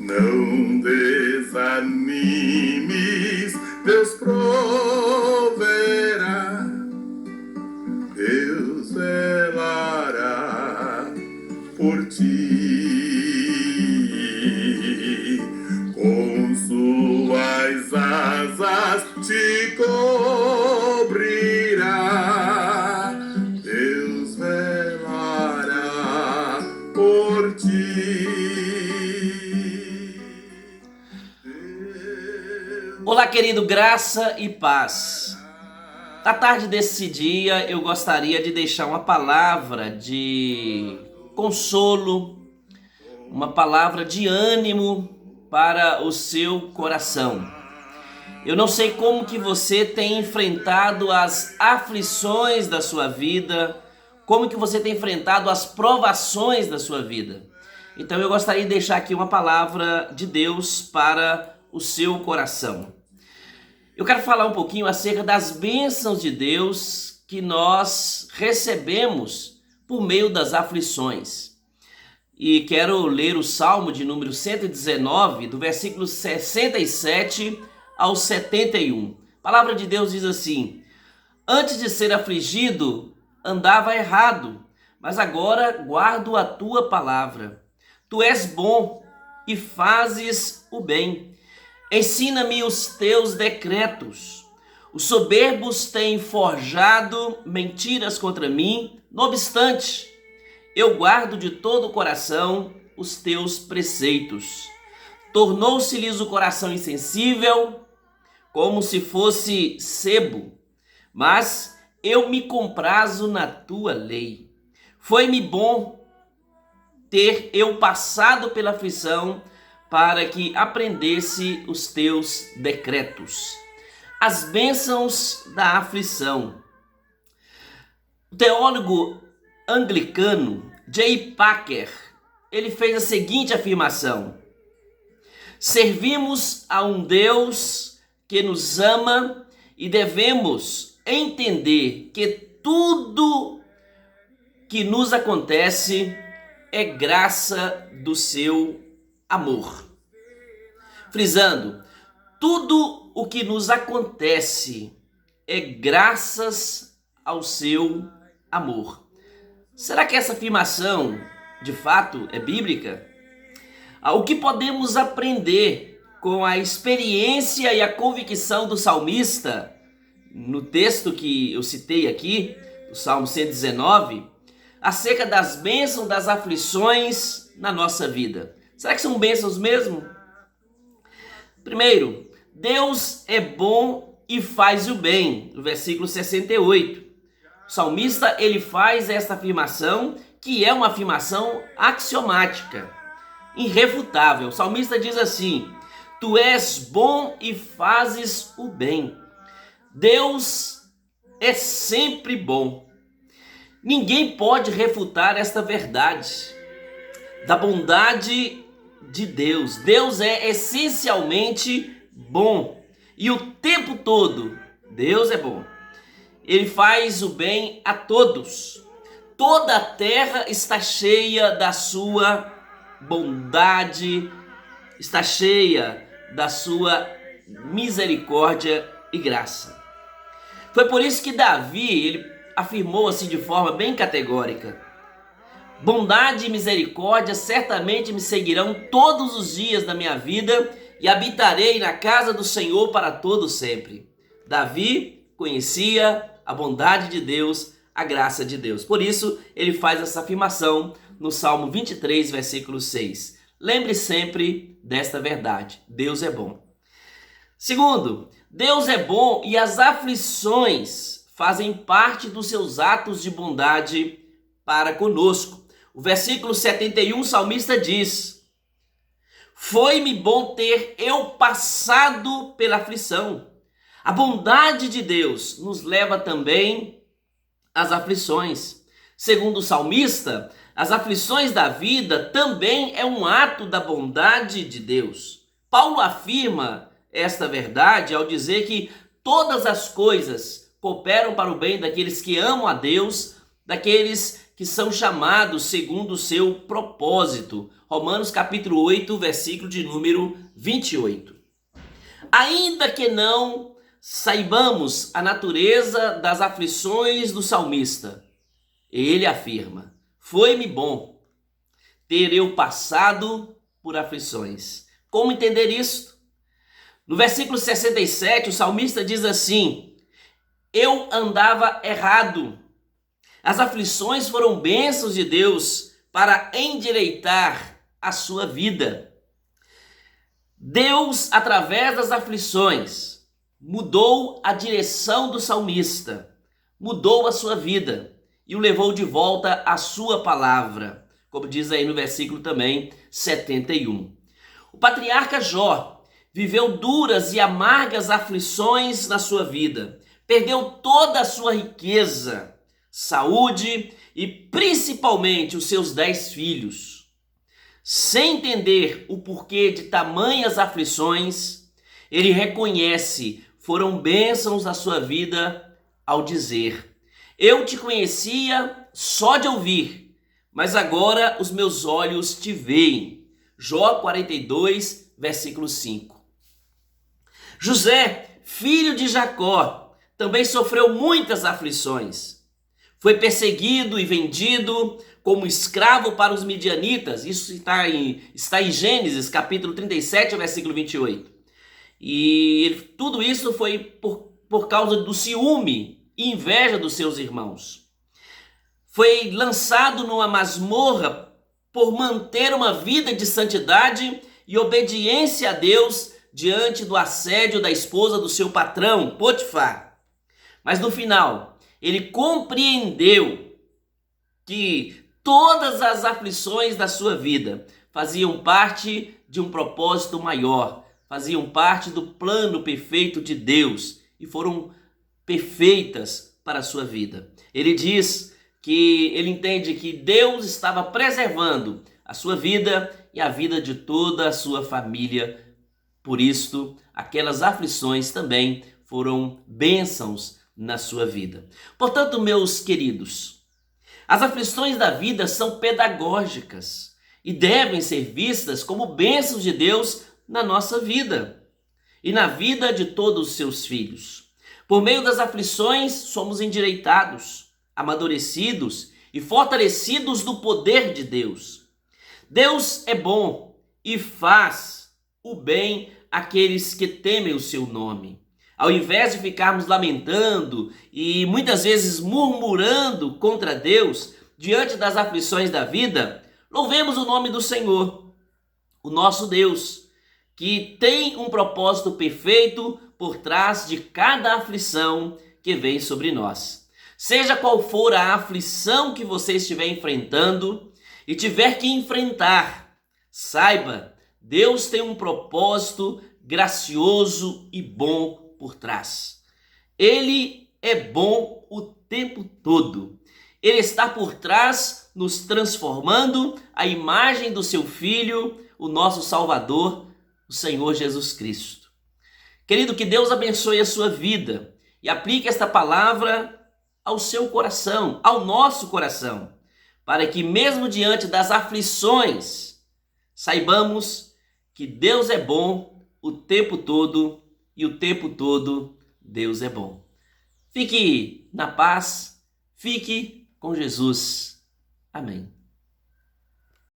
Não desanimes, Deus proverá, Deus velará por ti, com suas asas te cobrirá, Deus velará por ti. Olá, querido, graça e paz. Na tarde desse dia, eu gostaria de deixar uma palavra de consolo, uma palavra de ânimo para o seu coração. Eu não sei como que você tem enfrentado as aflições da sua vida, como que você tem enfrentado as provações da sua vida. Então eu gostaria de deixar aqui uma palavra de Deus para o seu coração. Eu quero falar um pouquinho acerca das bênçãos de Deus que nós recebemos por meio das aflições. E quero ler o Salmo de número 119, do versículo 67 ao 71. A palavra de Deus diz assim: antes de ser afligido, andava errado, mas agora guardo a tua palavra. Tu és bom e fazes o bem. Ensina-me os teus decretos. Os soberbos têm forjado mentiras contra mim, não obstante, eu guardo de todo o coração os teus preceitos. Tornou-se-lhes o coração insensível, como se fosse sebo, mas eu me comprazo na tua lei. Foi-me bom ter eu passado pela aflição, para que aprendesse os teus decretos. As bênçãos da aflição. O teólogo anglicano J. Packer, ele fez a seguinte afirmação: servimos a um Deus que nos ama e devemos entender que tudo que nos acontece é graça do seu amor. Frisando, tudo o que nos acontece é graças ao seu amor. Será que essa afirmação de fato é bíblica? O que podemos aprender com a experiência e a convicção do salmista no texto que eu citei aqui, o Salmo 119, acerca das bênçãos das aflições na nossa vida? Será que são bênçãos mesmo? Primeiro, Deus é bom e faz o bem, no versículo 68. O salmista, ele faz esta afirmação, que é uma afirmação axiomática, irrefutável. O salmista diz assim: tu és bom e fazes o bem. Deus é sempre bom. Ninguém pode refutar esta verdade da bondade de Deus. Deus é essencialmente bom e o tempo todo Deus é bom. Ele faz o bem a todos. Toda a terra está cheia da sua bondade, está cheia da sua misericórdia e graça. Foi por isso que Davi, ele afirmou assim de forma bem categórica: bondade e misericórdia certamente me seguirão todos os dias da minha vida e habitarei na casa do Senhor para todo sempre. Davi conhecia a bondade de Deus, a graça de Deus. Por isso, ele faz essa afirmação no Salmo 23, versículo 6. Lembre sempre desta verdade: Deus é bom. Segundo, Deus é bom e as aflições fazem parte dos seus atos de bondade para conosco. O versículo 71, o salmista diz: foi-me bom ter eu passado pela aflição. A bondade de Deus nos leva também às aflições. Segundo o salmista, as aflições da vida também é um ato da bondade de Deus. Paulo afirma esta verdade ao dizer que todas as coisas cooperam para o bem daqueles que amam a Deus, daqueles que são chamados segundo o seu propósito. Romanos capítulo 8, versículo de número 28. Ainda que não saibamos a natureza das aflições do salmista, ele afirma: foi-me bom ter eu passado por aflições. Como entender isso? No versículo 67, o salmista diz assim: eu andava errado. As aflições foram bênçãos de Deus para endireitar a sua vida. Deus, através das aflições, mudou a direção do salmista, mudou a sua vida e o levou de volta à sua palavra, como diz aí no versículo também 71. O patriarca Jó viveu duras e amargas aflições na sua vida, perdeu toda a sua riqueza, saúde e principalmente os seus 10 filhos. Sem entender o porquê de tamanhas aflições, ele reconhece: foram bênçãos na sua vida ao dizer: eu te conhecia só de ouvir, mas agora os meus olhos te veem. Jó 42, versículo 5. José, filho de Jacó, também sofreu muitas aflições. Foi perseguido e vendido como escravo para os midianitas. Isso está em Gênesis, capítulo 37, versículo 28. E tudo isso foi por causa do ciúme e inveja dos seus irmãos. Foi lançado numa masmorra por manter uma vida de santidade e obediência a Deus diante do assédio da esposa do seu patrão, Potifar. Mas no final, ele compreendeu que todas as aflições da sua vida faziam parte de um propósito maior, faziam parte do plano perfeito de Deus e foram perfeitas para a sua vida. Ele diz que ele entende que Deus estava preservando a sua vida e a vida de toda a sua família. Por isto, aquelas aflições também foram bênçãos na sua vida. Portanto, meus queridos, as aflições da vida são pedagógicas e devem ser vistas como bênçãos de Deus na nossa vida e na vida de todos os seus filhos. Por meio das aflições, somos endireitados, amadurecidos e fortalecidos no poder de Deus. Deus é bom e faz o bem àqueles que temem o seu nome. Ao invés de ficarmos lamentando e muitas vezes murmurando contra Deus diante das aflições da vida, louvemos o nome do Senhor, o nosso Deus, que tem um propósito perfeito por trás de cada aflição que vem sobre nós. Seja qual for a aflição que você estiver enfrentando e tiver que enfrentar, saiba, Deus tem um propósito gracioso e bom por trás. Ele é bom o tempo todo. Ele está por trás, nos transformando à imagem do seu Filho, o nosso Salvador, o Senhor Jesus Cristo. Querido, que Deus abençoe a sua vida e aplique esta palavra ao seu coração, ao nosso coração, para que mesmo diante das aflições, saibamos que Deus é bom o tempo todo e o tempo todo Deus é bom. Fique na paz, fique com Jesus. Amém.